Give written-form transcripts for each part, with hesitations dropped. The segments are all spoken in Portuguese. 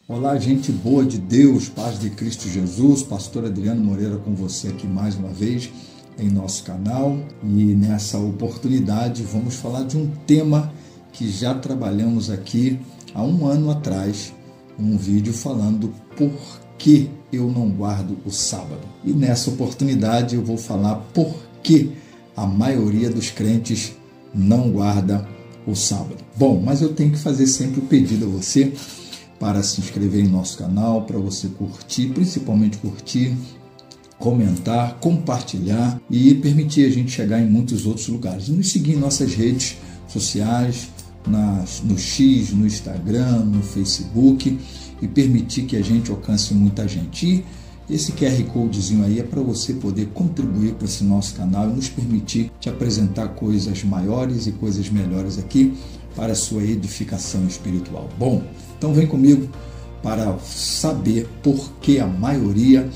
Olá, gente boa de Deus, paz de Cristo Jesus, pastor Adriano Moreira com você aqui mais uma vez em nosso canal. E nessa oportunidade vamos falar de um tema que já trabalhamos aqui há um ano atrás, um vídeo falando por que eu não guardo o sábado. E nessa oportunidade eu vou falar por que a maioria dos crentes não guarda o sábado. Bom, mas eu tenho que fazer sempre o pedido a você para se inscrever em nosso canal, para você curtir, principalmente curtir, comentar, compartilhar e permitir a gente chegar em muitos outros lugares. Nos seguir em nossas redes sociais, no X, no Instagram, no Facebook e permitir que a gente alcance muita gente. E esse QR Codezinho aí é para você poder contribuir para esse nosso canal e nos permitir te apresentar coisas maiores e coisas melhores aqui para a sua edificação espiritual. Bom, então vem comigo para saber por que a maioria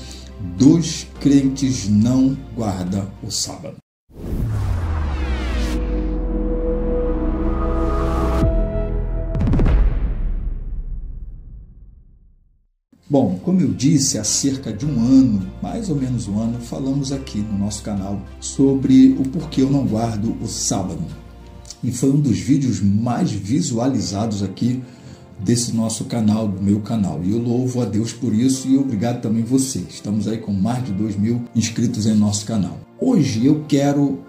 dos crentes não guarda o sábado. Bom, como eu disse, há cerca de um ano, mais ou menos um ano, falamos aqui no nosso canal sobre o porquê eu não guardo o sábado. E foi um dos vídeos mais visualizados aqui desse nosso canal, do meu canal. E eu louvo a Deus por isso e obrigado também você. Estamos aí com mais de 2.000 inscritos em nosso canal. Hoje eu quero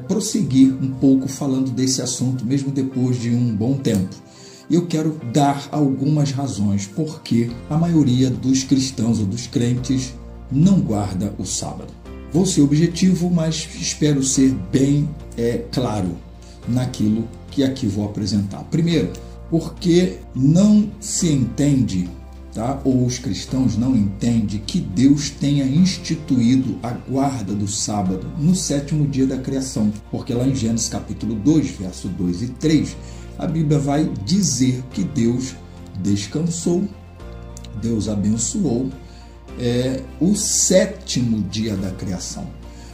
prosseguir um pouco falando desse assunto, mesmo depois de um bom tempo. Eu quero dar algumas razões por que a maioria dos cristãos ou dos crentes não guarda o sábado. Vou ser objetivo, mas espero ser bem claro naquilo que aqui vou apresentar. Primeiro, porque não se entende, ou os cristãos não entendem que Deus tenha instituído a guarda do sábado no sétimo dia da criação. Porque lá em Gênesis capítulo 2, verso 2 e 3, a Bíblia vai dizer que Deus descansou, Deus abençoou o sétimo dia da criação.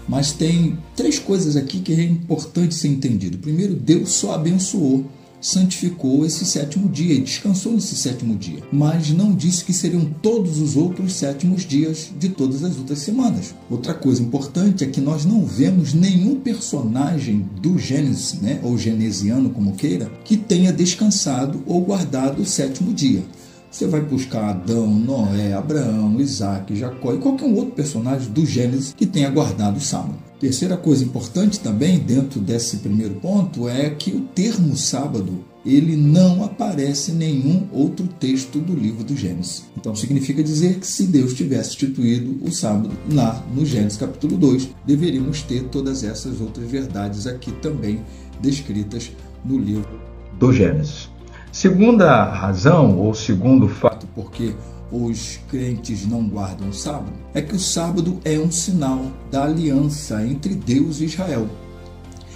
Mas tem três coisas aqui que é importante ser entendido. Primeiro, Deus só abençoou, santificou esse sétimo dia e descansou nesse sétimo dia. Mas não disse que seriam todos os outros sétimos dias de todas as outras semanas. Outra coisa importante é que nós não vemos nenhum personagem do Gênesis, ou genesiano como queira, que tenha descansado ou guardado o sétimo dia. Você vai buscar Adão, Noé, Abraão, Isaac, Jacó e qualquer outro personagem do Gênesis que tenha guardado o sábado. Terceira coisa importante também dentro desse primeiro ponto é que o termo sábado ele não aparece em nenhum outro texto do livro do Gênesis. Então significa dizer que se Deus tivesse instituído o sábado lá no Gênesis capítulo 2, deveríamos ter todas essas outras verdades aqui também descritas no livro do Gênesis. Segunda razão, ou segundo fato, porque os crentes não guardam o sábado, é que o sábado é um sinal da aliança entre Deus e Israel,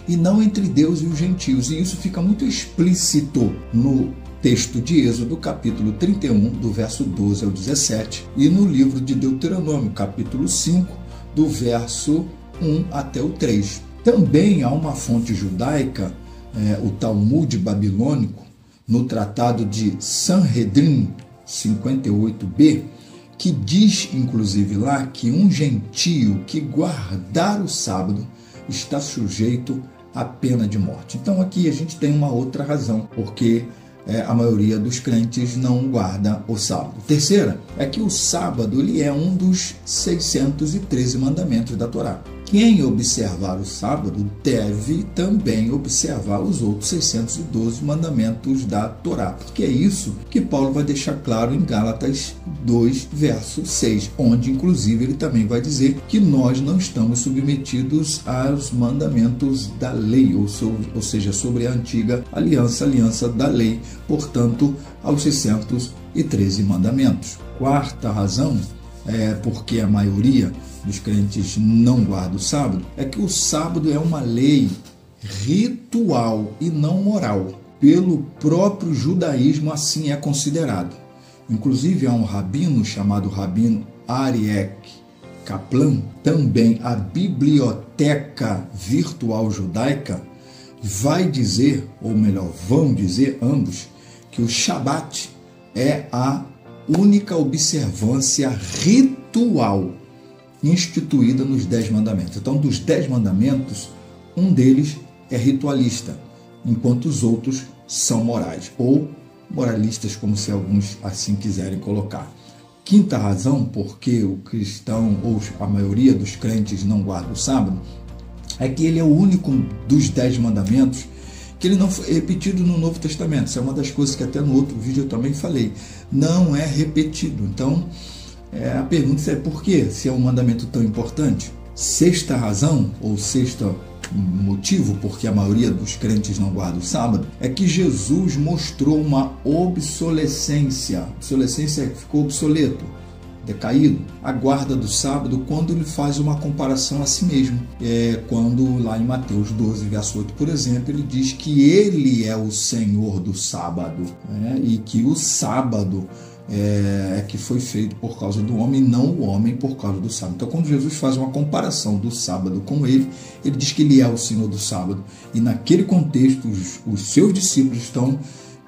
e não entre Deus e os gentios. E isso fica muito explícito no texto de Êxodo, capítulo 31, do verso 12 ao 17, e no livro de Deuteronômio, capítulo 5, do verso 1 até o 3. Também há uma fonte judaica, o Talmud babilônico, no tratado de Sanhedrin 58b, que diz, inclusive lá, que um gentio que guardar o sábado está sujeito à pena de morte. Então aqui a gente tem uma outra razão, porque a maioria dos crentes não guarda o sábado. Terceira, é que o sábado ele é um dos 613 mandamentos da Torá. Quem observar o sábado deve também observar os outros 612 mandamentos da Torá, porque é isso que Paulo vai deixar claro em Gálatas 2, verso 6, onde inclusive ele também vai dizer que nós não estamos submetidos aos mandamentos da lei, ou seja, sobre a antiga aliança, aliança da lei, portanto, aos 613 mandamentos. Quarta razão, porque a maioria dos crentes não guarda o sábado, é que o sábado é uma lei ritual e não moral. Pelo próprio judaísmo assim é considerado. Inclusive há um rabino chamado Rabino Aryeh Kaplan, também a Biblioteca Virtual Judaica vai dizer, ou melhor, vão dizer ambos, que o Shabat é a única observância ritual instituída nos 10 mandamentos. Então, dos 10 mandamentos, um deles é ritualista, enquanto os outros são morais, ou moralistas, como se alguns assim quiserem colocar. Quinta razão por que o cristão, ou a maioria dos crentes, não guarda o sábado, é que ele é o único dos 10 mandamentos que ele não foi repetido no Novo Testamento. Isso é uma das coisas que até no outro vídeo eu também falei. Não é repetido. Então, a pergunta é por quê? Se é um mandamento tão importante. Sexta razão, ou sexto motivo porque a maioria dos crentes não guarda o sábado, é que Jesus mostrou uma obsolescência. Obsolescência é que ficou obsoleto, decaído, a guarda do sábado, quando ele faz uma comparação a si mesmo. Quando lá em Mateus 12, verso 8, por exemplo, ele diz que ele é o Senhor do sábado, né? E que o sábado que foi feito por causa do homem, não o homem por causa do sábado. Então, quando Jesus faz uma comparação do sábado com ele diz que ele é o Senhor do sábado. E naquele contexto, os seus discípulos estão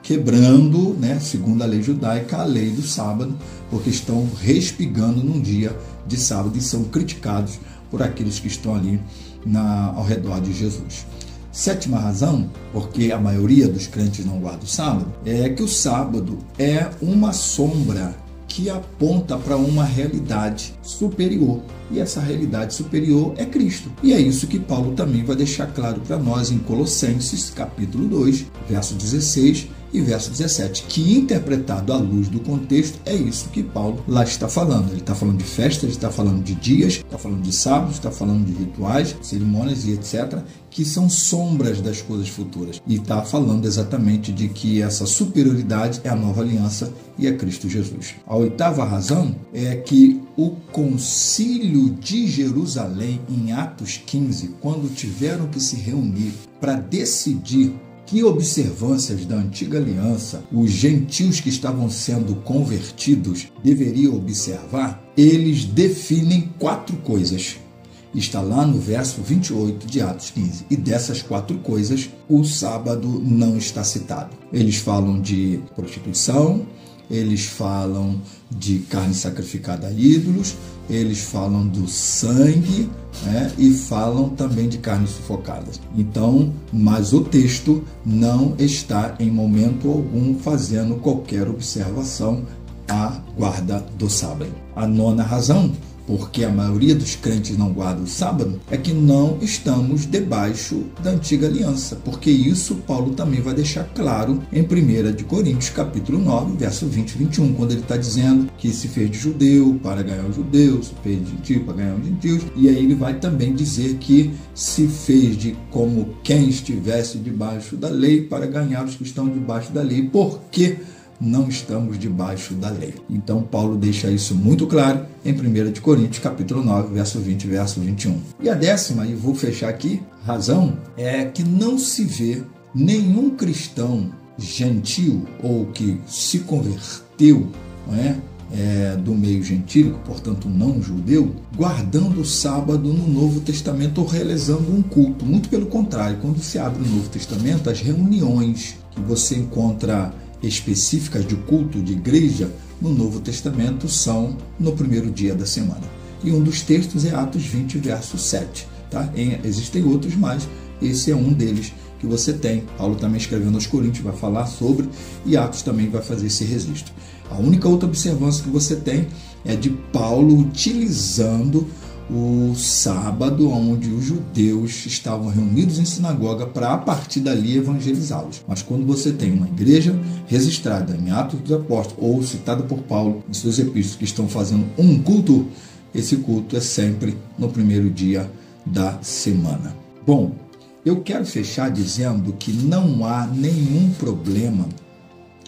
quebrando, né, segundo a lei judaica, a lei do sábado, porque estão respigando num dia de sábado e são criticados por aqueles que estão ali ao redor de Jesus. Sétima razão, porque a maioria dos crentes não guarda o sábado, é que o sábado é uma sombra que aponta para uma realidade superior. E essa realidade superior é Cristo. E é isso que Paulo também vai deixar claro para nós em Colossenses, capítulo 2, verso 16 e verso 17, que interpretado à luz do contexto, é isso que Paulo lá está falando. Ele está falando de festas, ele está falando de dias, está falando de sábados, está falando de rituais, cerimônias e etc., que são sombras das coisas futuras. E está falando exatamente de que essa superioridade é a nova aliança e é Cristo Jesus. A oitava razão é que o concílio de Jerusalém, em Atos 15, quando tiveram que se reunir para decidir que observâncias da antiga aliança os gentios que estavam sendo convertidos deveriam observar, eles definem 4 coisas. Está lá no verso 28 de Atos 15. E dessas 4 coisas, o sábado não está citado. Eles falam de prostituição, eles falam de carne sacrificada a ídolos, eles falam do sangue, né, e falam também de carnes sufocadas. Então, mas o texto não está em momento algum fazendo qualquer observação à guarda do sábado. A nona razão, porque a maioria dos crentes não guarda o sábado, é que não estamos debaixo da antiga aliança, porque isso Paulo também vai deixar claro em 1 Coríntios, capítulo 9, verso 20 e 21, quando ele está dizendo que se fez de judeu para ganhar os judeus, se fez de gentio para ganhar os gentios, e aí ele vai também dizer que se fez de como quem estivesse debaixo da lei para ganhar os que estão debaixo da lei, porque não estamos debaixo da lei. Então Paulo deixa isso muito claro em 1 Coríntios, capítulo 9, verso 20 e verso 21. E a décima, e vou fechar aqui, razão é que não se vê nenhum cristão gentio ou que se converteu, não é? Do meio gentílico, portanto não judeu, guardando o sábado no Novo Testamento ou realizando um culto. Muito pelo contrário, quando se abre o Novo Testamento, as reuniões que você encontra específicas de culto de igreja no Novo Testamento são no primeiro dia da semana. E um dos textos é Atos 20, verso 7. Tá? Existem outros, mas esse é um deles que você tem. Paulo também escrevendo aos Coríntios vai falar sobre, e Atos também vai fazer esse registro. A única outra observância que você tem é de Paulo utilizando o sábado, onde os judeus estavam reunidos em sinagoga para, a partir dali, evangelizá-los. Mas quando você tem uma igreja registrada em Atos dos Apóstolos ou citada por Paulo em seus epístolos que estão fazendo um culto, esse culto é sempre no primeiro dia da semana. Bom, eu quero fechar dizendo que não há nenhum problema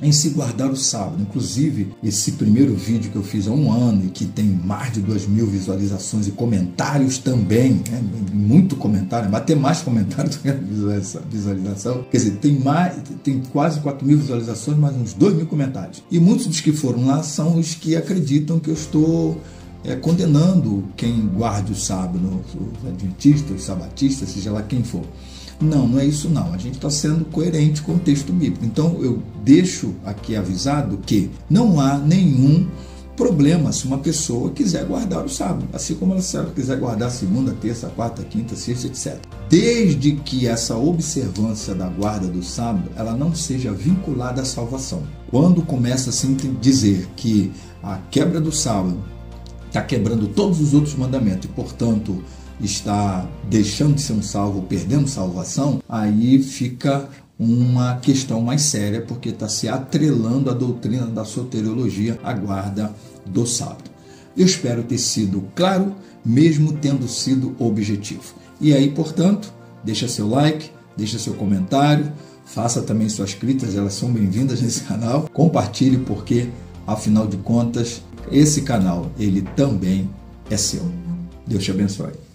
em se guardar o sábado. Inclusive, esse primeiro vídeo que eu fiz há um ano e que tem mais de 2.000 visualizações e comentários também, né? Muito comentário, vai ter mais comentários do que visualização. Quer dizer, tem quase 4.000 visualizações, mais uns 2.000 comentários. E muitos dos que foram lá são os que acreditam que eu estou condenando quem guarde o sábado, os adventistas, os sabatistas, seja lá quem for. Não é isso não. A gente está sendo coerente com o texto bíblico. Então eu deixo aqui avisado que não há nenhum problema se uma pessoa quiser guardar o sábado, assim como ela, se ela quiser guardar segunda, terça, quarta, quinta, sexta, etc. Desde que essa observância da guarda do sábado ela não seja vinculada à salvação. Quando começa assim a dizer que a quebra do sábado está quebrando todos os outros mandamentos e, portanto, está deixando de ser um salvo, perdendo salvação, aí fica uma questão mais séria, porque está se atrelando à doutrina da soteriologia à guarda do sábado. Eu espero ter sido claro, mesmo tendo sido objetivo. E aí, portanto, deixa seu like, deixa seu comentário, faça também suas críticas, elas são bem-vindas nesse canal. Compartilhe, porque, afinal de contas, esse canal, ele também é seu. Deus te abençoe.